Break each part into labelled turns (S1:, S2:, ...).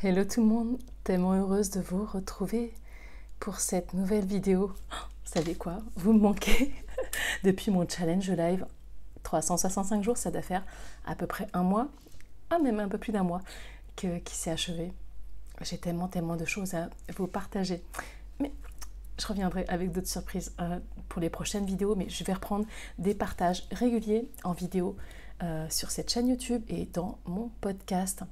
S1: Hello tout le monde, tellement heureuse de vous retrouver pour cette nouvelle vidéo. Vous savez quoi? Vous me manquez. Depuis mon challenge live 365 jours, ça doit faire à peu près un mois, même un peu plus d'un mois, qui s'est achevé. J'ai tellement de choses à vous partager. Mais je reviendrai avec d'autres surprises pour les prochaines vidéos, mais je vais reprendre des partages réguliers en vidéo sur cette chaîne YouTube et dans mon podcast.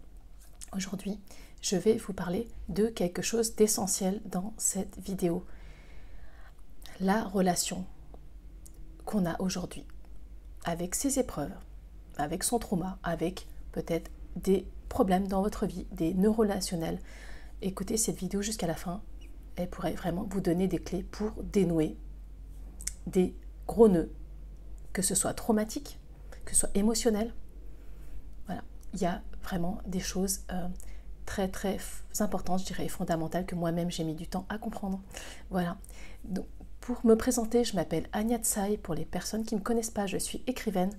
S1: Aujourd'hui, je vais vous parler de quelque chose d'essentiel dans cette vidéo. La relation qu'on a aujourd'hui avec ses épreuves, avec son trauma, avec peut-être des problèmes dans votre vie, des nœuds relationnels. Écoutez cette vidéo jusqu'à la fin, elle pourrait vraiment vous donner des clés pour dénouer des gros nœuds, que ce soit traumatique, que ce soit émotionnel. Voilà, il y a vraiment des choses très importantes, je dirais fondamentales, que moi-même j'ai mis du temps à comprendre. Voilà, donc pour me présenter, je m'appelle Anya Tsai. Pour les personnes qui ne me connaissent pas, je suis écrivaine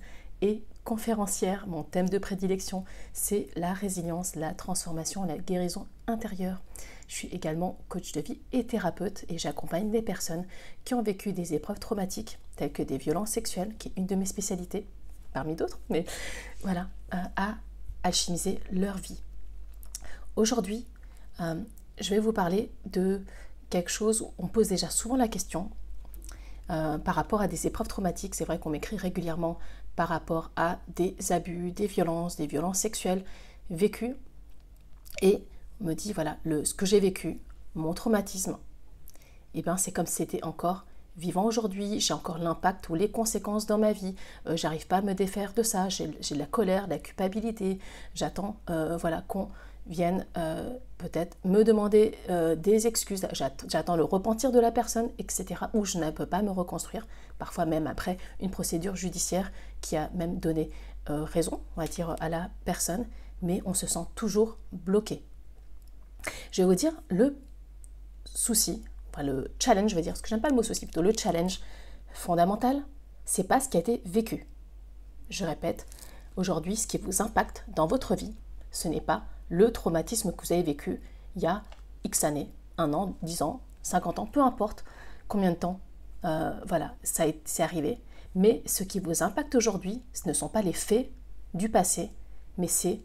S1: et conférencière. Mon thème de prédilection, c'est la résilience, la transformation, la guérison intérieure. Je suis également coach de vie et thérapeute et j'accompagne des personnes qui ont vécu des épreuves traumatiques telles que des violences sexuelles, qui est une de mes spécialités, parmi d'autres, mais voilà, à alchimiser leur vie. Aujourd'hui, je vais vous parler de quelque chose où on pose déjà souvent la question par rapport à des épreuves traumatiques. C'est vrai qu'on m'écrit régulièrement par rapport à des abus, des violences sexuelles vécues. Et on me dit, voilà, ce que j'ai vécu, mon traumatisme, eh ben, c'est comme si c'était encore vivant aujourd'hui, j'ai encore l'impact ou les conséquences dans ma vie, j'arrive pas à me défaire de ça, j'ai de la colère, de la culpabilité, j'attends voilà, qu'on vienne peut-être me demander des excuses, j'attends le repentir de la personne, etc. Ou je ne peux pas me reconstruire, parfois même après une procédure judiciaire qui a même donné raison, on va dire, à la personne, mais on se sent toujours bloqué. Je vais vous dire le souci, enfin le challenge, je vais dire, parce que j'aime pas le mot souci, plutôt le challenge fondamental, c'est pas ce qui a été vécu. Je répète, aujourd'hui, ce qui vous impacte dans votre vie, ce n'est pas le traumatisme que vous avez vécu il y a X années, 1 an, 10 ans, 50 ans, peu importe combien de temps, voilà, c'est arrivé. Mais ce qui vous impacte aujourd'hui, ce ne sont pas les faits du passé, mais c'est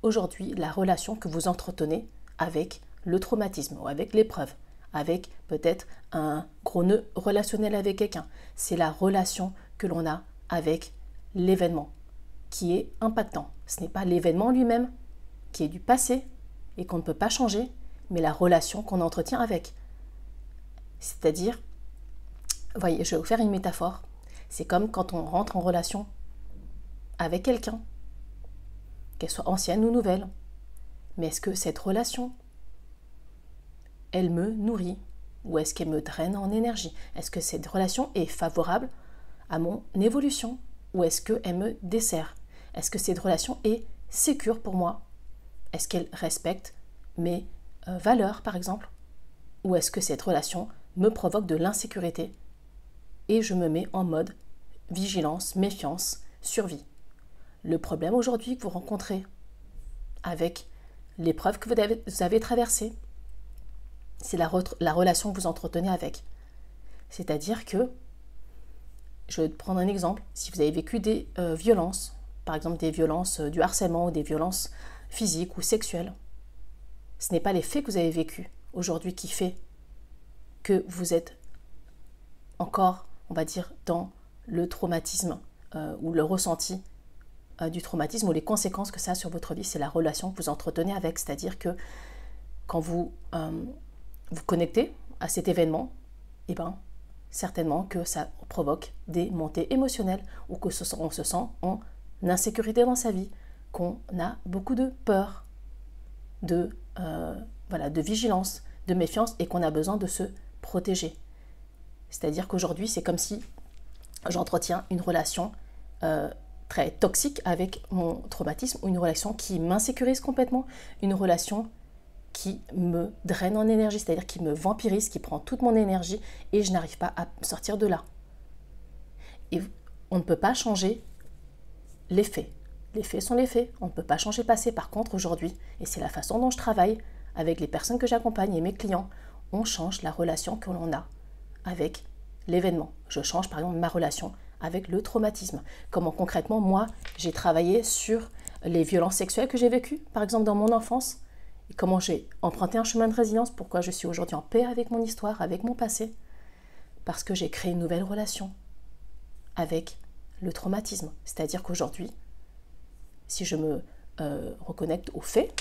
S1: aujourd'hui la relation que vous entretenez avec le traumatisme ou avec l'épreuve, avec peut-être un gros nœud relationnel avec quelqu'un. C'est la relation que l'on a avec l'événement qui est impactant. Ce n'est pas l'événement lui-même qui est du passé et qu'on ne peut pas changer, mais la relation qu'on entretient avec. C'est-à-dire, voyez, je vais vous faire une métaphore. C'est comme quand on rentre en relation avec quelqu'un, qu'elle soit ancienne ou nouvelle. Mais est-ce que cette relation, elle me nourrit ou est-ce qu'elle me draine en énergie? Est-ce que cette relation est favorable à mon évolution ou est-ce qu'elle me dessert? Est-ce que cette relation est sécure pour moi? Est-ce qu'elle respecte mes valeurs, par exemple? Ou est-ce que cette relation me provoque de l'insécurité et je me mets en mode vigilance, méfiance, survie? Le problème aujourd'hui que vous rencontrez avec l'épreuve que vous avez traversée, c'est la relation que vous entretenez avec. C'est-à-dire que, je vais prendre un exemple, si vous avez vécu des violences, par exemple des violences du harcèlement ou des violences physiques ou sexuelles, ce n'est pas les faits que vous avez vécus aujourd'hui qui fait que vous êtes encore, on va dire, dans le traumatisme ou le ressenti du traumatisme ou les conséquences que ça a sur votre vie. C'est la relation que vous entretenez avec, c'est-à-dire que quand vous vous connectez à cet événement, eh ben, certainement que ça provoque des montées émotionnelles ou qu'on se sent en insécurité dans sa vie, qu'on a beaucoup de peur, de vigilance, de méfiance et qu'on a besoin de se protéger. C'est-à-dire qu'aujourd'hui, c'est comme si j'entretiens une relation très toxique avec mon traumatisme ou une relation qui m'insécurise complètement, une relation qui me draine en énergie, c'est-à-dire qui me vampirise, qui prend toute mon énergie et je n'arrive pas à sortir de là. Et on ne peut pas changer les faits. Les faits sont les faits, on ne peut pas changer le passé. Par contre, aujourd'hui, et c'est la façon dont je travaille avec les personnes que j'accompagne et mes clients, on change la relation que l'on a avec l'événement. Je change par exemple ma relation avec le traumatisme. Comment concrètement, moi, j'ai travaillé sur les violences sexuelles que j'ai vécues, par exemple dans mon enfance, et comment j'ai emprunté un chemin de résilience, pourquoi je suis aujourd'hui en paix avec mon histoire, avec mon passé, parce que j'ai créé une nouvelle relation avec le traumatisme. C'est-à-dire qu'aujourd'hui, si je me reconnecte aux faits,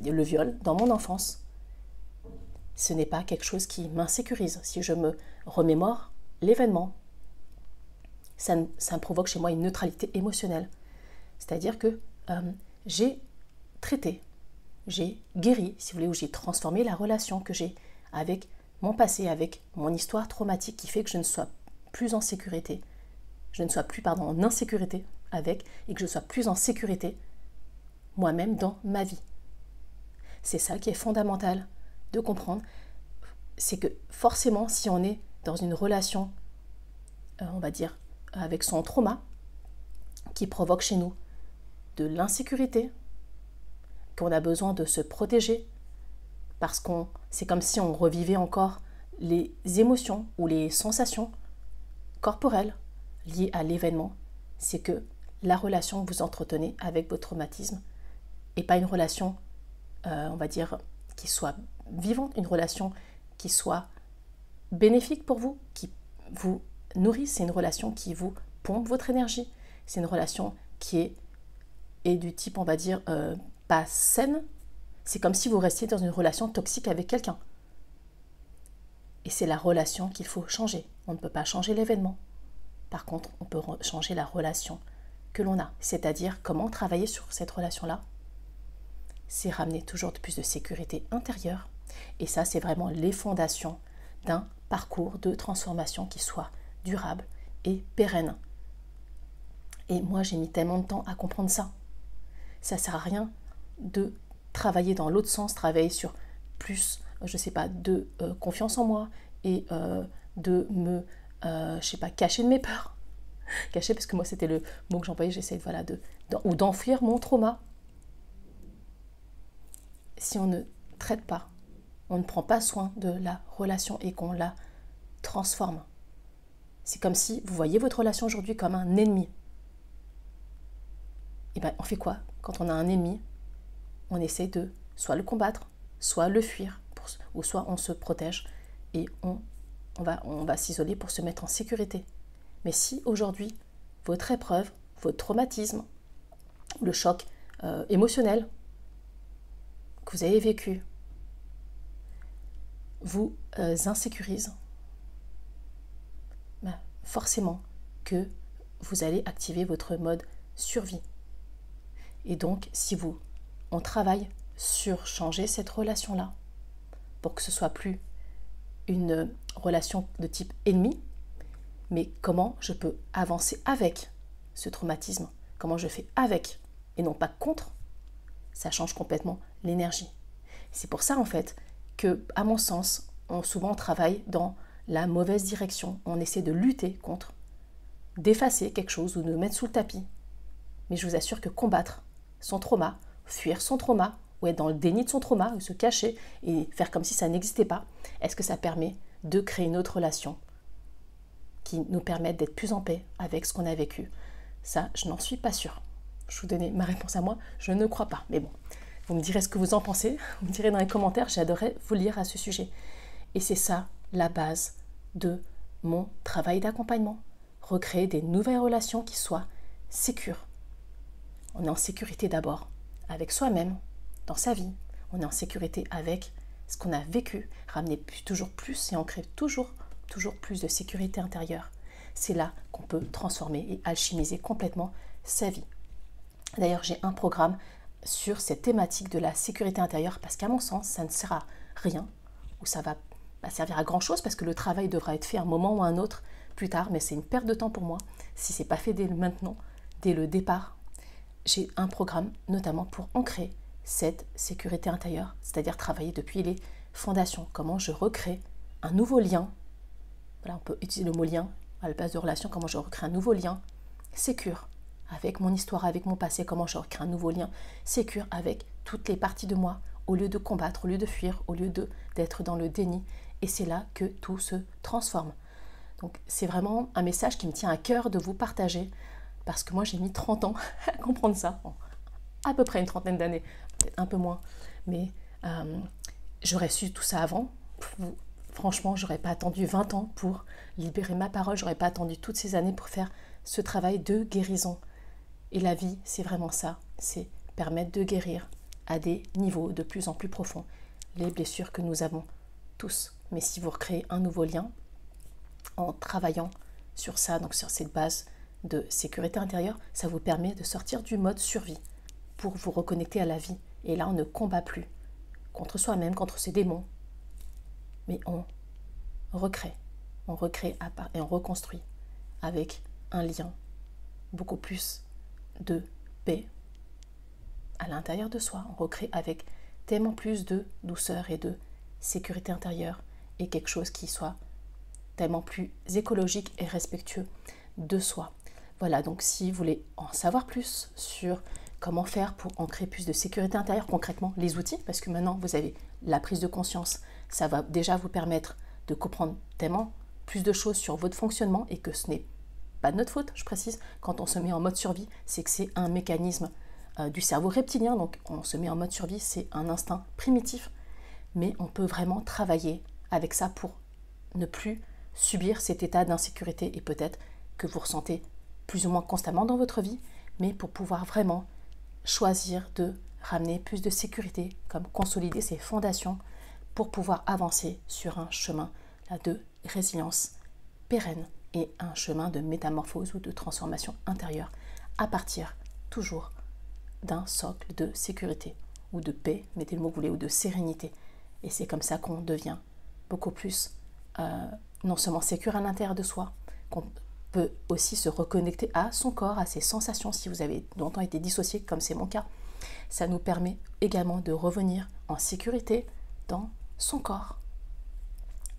S1: le viol dans mon enfance, ce n'est pas quelque chose qui m'insécurise. Si je me remémore l'événement, ça me provoque chez moi une neutralité émotionnelle. C'est-à-dire que j'ai traité, j'ai guéri, si vous voulez, ou j'ai transformé la relation que j'ai avec mon passé, avec mon histoire traumatique qui fait que je ne sois plus en sécurité, je ne sois plus en insécurité avec, et que je sois plus en sécurité moi-même dans ma vie. C'est ça qui est fondamental de comprendre, c'est que forcément, si on est dans une relation, on va dire, avec son trauma, qui provoque chez nous de l'insécurité, qu'on a besoin de se protéger, parce que c'est comme si on revivait encore les émotions ou les sensations corporelles liées à l'événement, c'est que la relation que vous entretenez avec votre traumatisme n'est pas une relation, on va dire, qui soit vivante, une relation qui soit bénéfique pour vous, qui vous nourrit, c'est une relation qui vous pompe votre énergie, c'est une relation qui est du type, on va dire, pas saine. C'est comme si vous restiez dans une relation toxique avec quelqu'un. Et c'est la relation qu'il faut changer. On ne peut pas changer l'événement. Par contre, on peut changer la relation que l'on a. C'est-à-dire, comment travailler sur cette relation-là? C'est ramener toujours plus de sécurité intérieure. Et ça, c'est vraiment les fondations d'un parcours de transformation qui soit durable et pérenne. Et moi, j'ai mis tellement de temps à comprendre ça. Ça ne sert à rien de travailler dans l'autre sens, travailler sur plus, je sais pas, de confiance en moi et de me, je sais pas, cacher de mes peurs. Cacher, parce que moi, c'était le mot que j'employais, j'essaie ou d'enfuir mon trauma. Si on ne traite pas, on ne prend pas soin de la relation et qu'on la transforme. C'est comme si vous voyez votre relation aujourd'hui comme un ennemi. Et bien, on fait quoi? Quand on a un ennemi, on essaie de soit le combattre, soit le fuir, ou soit on se protège et on va s'isoler pour se mettre en sécurité. Mais si aujourd'hui, votre épreuve, votre traumatisme, le choc émotionnel que vous avez vécu vous insécurise, ben forcément que vous allez activer votre mode survie. Et donc, si on travaille sur changer cette relation-là, pour que ce soit plus une relation de type ennemi, mais comment je peux avancer avec ce traumatisme, comment je fais avec et non pas contre, ça change complètement l'énergie. C'est pour ça en fait que, à mon sens, souvent on travaille dans la mauvaise direction, on essaie de lutter contre, d'effacer quelque chose ou de mettre sous le tapis. Mais je vous assure que combattre son trauma, fuir son trauma, ou être dans le déni de son trauma, ou se cacher et faire comme si ça n'existait pas, est-ce que ça permet de créer une autre relation qui nous permette d'être plus en paix avec ce qu'on a vécu? Ça, je n'en suis pas sûre. Je vous donnais ma réponse à moi, je ne crois pas. Mais bon, vous me direz ce que vous en pensez, vous me direz dans les commentaires, j'adorerais vous lire à ce sujet. Et c'est ça la base de mon travail d'accompagnement. Recréer des nouvelles relations qui soient sécures. On est en sécurité d'abord avec soi-même, dans sa vie. On est en sécurité avec ce qu'on a vécu, ramener toujours plus et on crée toujours plus de sécurité intérieure. C'est là qu'on peut transformer et alchimiser complètement sa vie. D'ailleurs, j'ai un programme sur cette thématique de la sécurité intérieure parce qu'à mon sens, ça ne sert à rien ou ça va pas servir à grand chose parce que le travail devra être fait à un moment ou à un autre plus tard, mais c'est une perte de temps pour moi si c'est pas fait dès maintenant, dès le départ. J'ai un programme notamment pour ancrer cette sécurité intérieure, c'est-à-dire travailler depuis les fondations, comment je recrée un nouveau lien. Voilà, on peut utiliser le mot lien à la place de relation, comment je recrée un nouveau lien sécure avec mon histoire, avec mon passé, comment je recrée un nouveau lien sécure avec toutes les parties de moi, au lieu de combattre, au lieu de fuir, au lieu d'être dans le déni. Et c'est là que tout se transforme. Donc c'est vraiment un message qui me tient à cœur de vous partager, parce que moi j'ai mis 30 ans à comprendre ça, bon, à peu près une trentaine d'années, peut-être un peu moins, mais j'aurais su tout ça avant. Franchement, j'aurais pas attendu 20 ans pour libérer ma parole, j'aurais pas attendu toutes ces années pour faire ce travail de guérison. Et la vie, c'est vraiment ça, c'est permettre de guérir à des niveaux de plus en plus profonds les blessures que nous avons tous. Mais si vous recréez un nouveau lien en travaillant sur ça, donc sur cette base de sécurité intérieure, ça vous permet de sortir du mode survie pour vous reconnecter à la vie. Et là, on ne combat plus contre soi-même, contre ses démons, mais on recrée et on reconstruit avec un lien beaucoup plus de paix à l'intérieur de soi. On recrée avec tellement plus de douceur et de sécurité intérieure et quelque chose qui soit tellement plus écologique et respectueux de soi. Voilà, donc si vous voulez en savoir plus sur comment faire pour ancrer plus de sécurité intérieure, concrètement les outils, parce que maintenant vous avez la prise de conscience, ça va déjà vous permettre de comprendre tellement plus de choses sur votre fonctionnement et que ce n'est pas de notre faute, je précise, quand on se met en mode survie, c'est que c'est un mécanisme du cerveau reptilien, donc on se met en mode survie, c'est un instinct primitif, mais on peut vraiment travailler avec ça pour ne plus subir cet état d'insécurité et peut-être que vous ressentez plus ou moins constamment dans votre vie, mais pour pouvoir vraiment choisir de ramener plus de sécurité, comme consolider ses fondations pour pouvoir avancer sur un chemin de résilience pérenne et un chemin de métamorphose ou de transformation intérieure à partir toujours d'un socle de sécurité ou de paix, mettez le mot que vous voulez, ou de sérénité. Et c'est comme ça qu'on devient beaucoup plus non seulement sécure à l'intérieur de soi, qu'on peut aussi se reconnecter à son corps, à ses sensations si vous avez longtemps été dissocié, comme c'est mon cas. Ça nous permet également de revenir en sécurité dans son corps.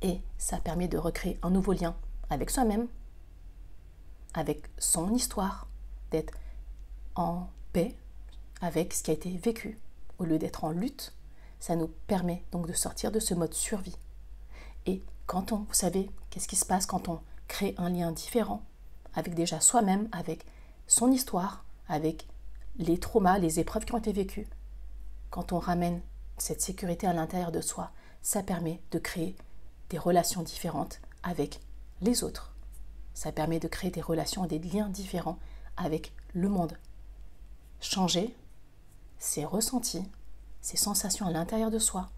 S1: Et ça permet de recréer un nouveau lien avec soi-même, avec son histoire, d'être en paix avec ce qui a été vécu. Au lieu d'être en lutte, ça nous permet donc de sortir de ce mode survie. Et quand vous savez, qu'est-ce qui se passe quand on crée un lien différent avec déjà soi-même, avec son histoire, avec les traumas, les épreuves qui ont été vécues. Quand on ramène cette sécurité à l'intérieur de soi, ça permet de créer des relations différentes avec les autres. Ça permet de créer des relations et des liens différents avec le monde. Changer ses ressentis, ses sensations à l'intérieur de soi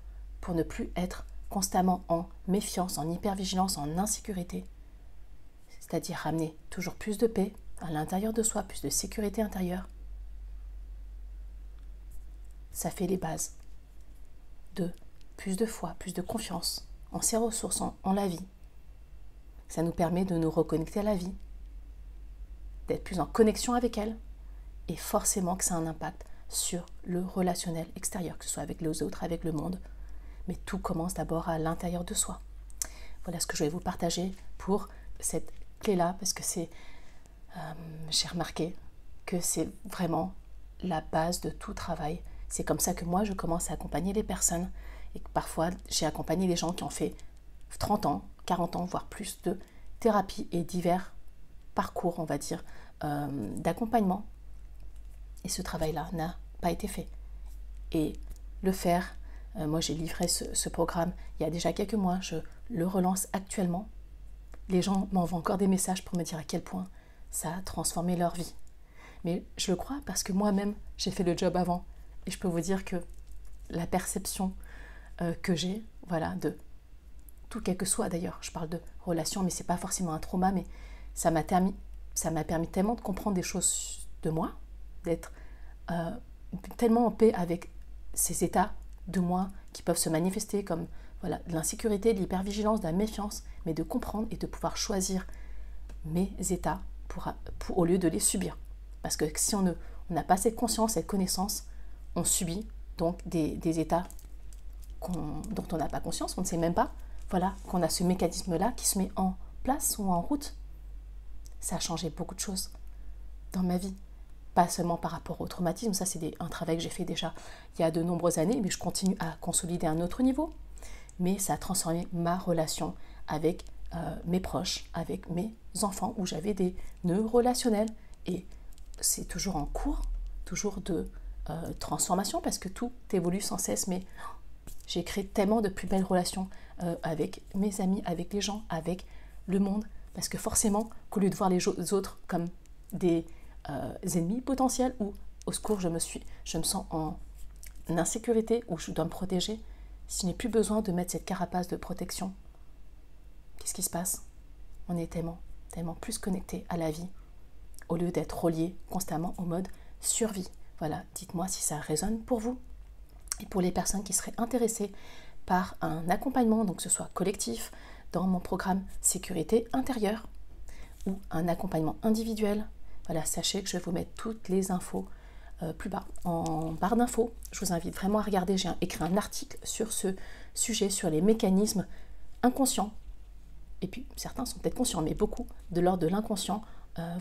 S1: pour ne plus être constamment en méfiance, en hypervigilance, en insécurité. C'est-à-dire ramener toujours plus de paix à l'intérieur de soi, plus de sécurité intérieure. Ça fait les bases de plus de foi, plus de confiance en ses ressources, en la vie. Ça nous permet de nous reconnecter à la vie, d'être plus en connexion avec elle, et forcément que ça a un impact sur le relationnel extérieur, que ce soit avec les autres, avec le monde. Mais tout commence d'abord à l'intérieur de soi. Voilà ce que je vais vous partager pour cette clé-là, parce que j'ai remarqué que c'est vraiment la base de tout travail. C'est comme ça que moi, je commence à accompagner les personnes. Et que parfois, j'ai accompagné des gens qui ont fait 30 ans, 40 ans, voire plus de thérapie et divers parcours, on va dire, d'accompagnement. Et ce travail-là n'a pas été fait. Et le faire, moi j'ai livré ce programme il y a déjà quelques mois, je le relance actuellement. Les gens m'envoient encore des messages pour me dire à quel point ça a transformé leur vie. Mais je le crois parce que moi-même, j'ai fait le job avant. Et je peux vous dire que la perception que j'ai, voilà, de tout quel que soit d'ailleurs, je parle de relation, mais c'est pas forcément un trauma, mais ça m'a permis tellement de comprendre des choses de moi, d'être tellement en paix avec ces états de moi qui peuvent se manifester comme voilà, de l'insécurité, de l'hypervigilance, de la méfiance, mais de comprendre et de pouvoir choisir mes états au lieu de les subir. Parce que si on n'a pas cette conscience, cette connaissance, on subit donc des états dont on n'a pas conscience, on ne sait même pas, voilà, qu'on a ce mécanisme-là qui se met en place ou en route. Ça a changé beaucoup de choses dans ma vie. pas seulement par rapport au traumatisme, ça c'est un travail que j'ai fait déjà il y a de nombreuses années, mais je continue à consolider un autre niveau, mais ça a transformé ma relation avec mes proches, avec mes enfants, où j'avais des nœuds relationnels, et c'est toujours en cours, toujours de transformation, parce que tout évolue sans cesse, mais j'ai créé tellement de plus belles relations avec mes amis, avec les gens, avec le monde, parce que forcément, qu'au lieu de voir les autres comme des ennemis potentiels, ou au secours, je me sens en insécurité, ou je dois me protéger, si je n'ai plus besoin de mettre cette carapace de protection, qu'est-ce qui se passe? On est tellement plus connecté à la vie, au lieu d'être relié constamment au mode survie. Voilà, dites-moi si ça résonne pour vous. Et pour les personnes qui seraient intéressées par un accompagnement, donc que ce soit collectif, dans mon programme Sécurité intérieure, ou un accompagnement individuel, voilà, sachez que je vais vous mettre toutes les infos plus bas, en barre d'infos. Je vous invite vraiment à regarder, j'ai écrit un article sur ce sujet, sur les mécanismes inconscients, et puis certains sont peut-être conscients, mais beaucoup de l'ordre de l'inconscient,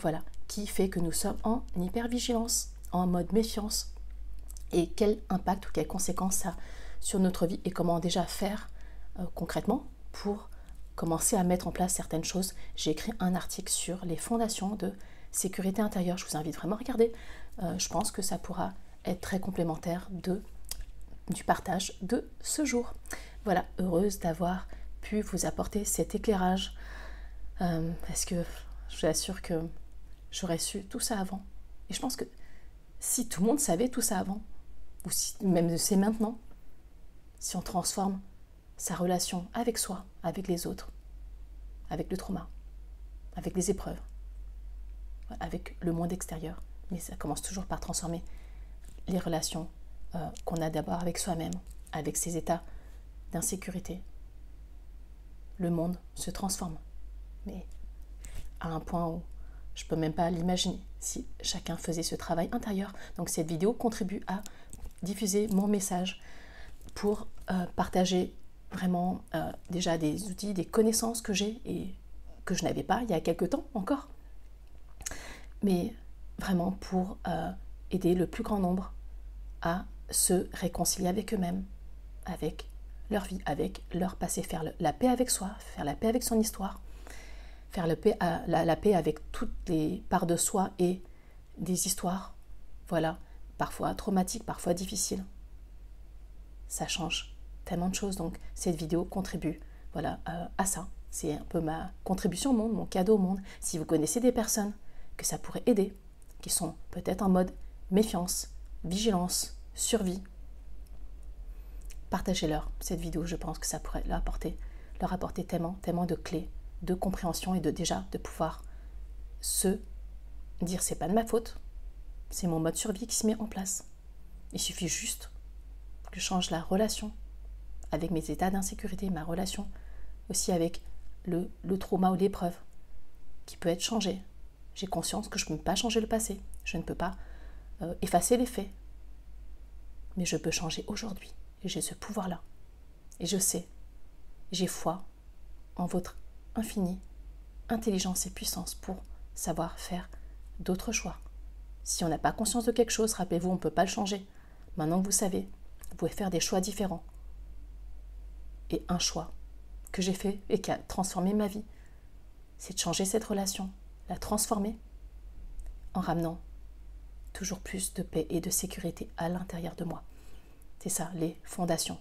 S1: voilà, qui fait que nous sommes en hypervigilance, en mode méfiance, et quel impact ou quelles conséquences ça a sur notre vie, et comment déjà faire concrètement pour commencer à mettre en place certaines choses. J'ai écrit un article sur les fondations de sécurité intérieure, je vous invite vraiment à regarder. Je pense que ça pourra être très complémentaire du partage de ce jour. Voilà, heureuse d'avoir pu vous apporter cet éclairage, parce que je vous assure que j'aurais su tout ça avant. Et je pense que si tout le monde savait tout ça avant, ou si même c'est maintenant, si on transforme sa relation avec soi, avec les autres, avec le trauma, avec les épreuves, avec le monde extérieur, mais ça commence toujours par transformer les relations qu'on a d'abord avec soi-même, avec ces états d'insécurité. Le monde se transforme, mais à un point où je ne peux même pas l'imaginer si chacun faisait ce travail intérieur. Donc cette vidéo contribue à diffuser mon message pour partager vraiment déjà des outils, des connaissances que j'ai et que je n'avais pas il y a quelques temps encore, mais vraiment pour aider le plus grand nombre à se réconcilier avec eux-mêmes, avec leur vie, avec leur passé, faire la paix avec soi, faire la paix avec son histoire, faire la paix avec toutes les parts de soi et des histoires, voilà, parfois traumatiques, parfois difficiles. Ça change tellement de choses, donc cette vidéo contribue, voilà, à ça. C'est un peu ma contribution au monde, mon cadeau au monde. Si vous connaissez des personnes que ça pourrait aider, qui sont peut-être en mode méfiance, vigilance, survie, partagez-leur cette vidéo. Je pense que ça pourrait leur apporter tellement de clés, de compréhension et de pouvoir se dire c'est pas de ma faute, c'est mon mode survie qui se met en place. Il suffit juste que je change la relation avec mes états d'insécurité, ma relation aussi avec le trauma ou l'épreuve qui peut être changée. J'ai conscience que je ne peux pas changer le passé, je ne peux pas effacer les faits, mais je peux changer aujourd'hui et j'ai ce pouvoir-là. Et je sais, j'ai foi en votre infinie intelligence et puissance pour savoir faire d'autres choix. Si on n'a pas conscience de quelque chose, rappelez-vous, on ne peut pas le changer. Maintenant que vous savez, vous pouvez faire des choix différents. Et un choix que j'ai fait et qui a transformé ma vie, c'est de changer cette relation, la transformer en ramenant toujours plus de paix et de sécurité à l'intérieur de moi. C'est ça, les fondations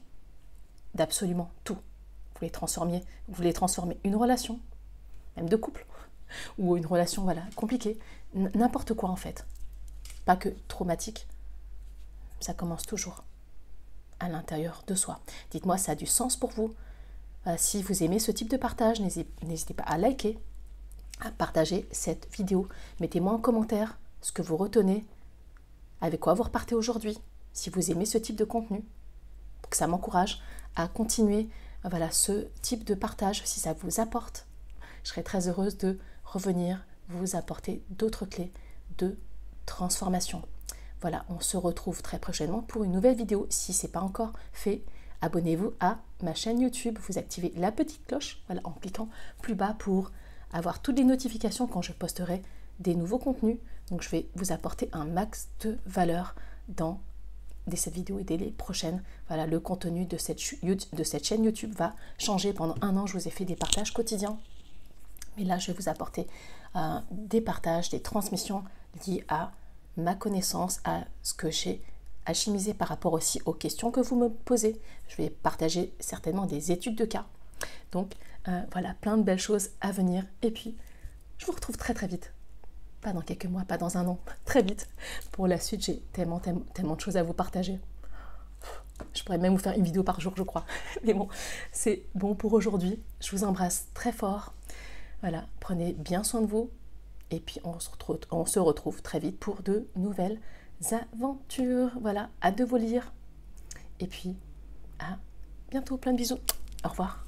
S1: d'absolument tout. Vous voulez transformer une relation, même de couple, ou une relation voilà, compliquée, n'importe quoi en fait. Pas que traumatique, ça commence toujours à l'intérieur de soi. Dites-moi, ça a du sens pour vous? Si vous aimez ce type de partage, n'hésitez pas à liker, à partager cette vidéo. Mettez-moi en commentaire ce que vous retenez, avec quoi vous repartez aujourd'hui, si vous aimez ce type de contenu, pour que ça m'encourage à continuer voilà, ce type de partage, si ça vous apporte. Je serai très heureuse de revenir vous apporter d'autres clés de transformation. Voilà, on se retrouve très prochainement pour une nouvelle vidéo. Si ce n'est pas encore fait, abonnez-vous à ma chaîne YouTube. Vous activez la petite cloche voilà, en cliquant plus bas pour avoir toutes les notifications quand je posterai des nouveaux contenus. Donc je vais vous apporter un max de valeur dès cette vidéo et dès les prochaines. Voilà, le contenu de cette chaîne YouTube va changer. Pendant 1 an, je vous ai fait des partages quotidiens. Mais là, je vais vous apporter des partages, des transmissions liées à ma connaissance, à ce que j'ai alchimisé par rapport aussi aux questions que vous me posez. Je vais partager certainement des études de cas. Donc voilà, plein de belles choses à venir. Et puis, je vous retrouve très très vite. Pas dans quelques mois, pas dans 1 an, très vite. Pour la suite, j'ai tellement de choses à vous partager. Je pourrais même vous faire une vidéo par jour, je crois. Mais bon, c'est bon pour aujourd'hui. Je vous embrasse très fort. Voilà, prenez bien soin de vous. Et puis, on se retrouve très vite pour de nouvelles aventures. Voilà, hâte de vous lire. Et puis, à bientôt. Plein de bisous. Au revoir.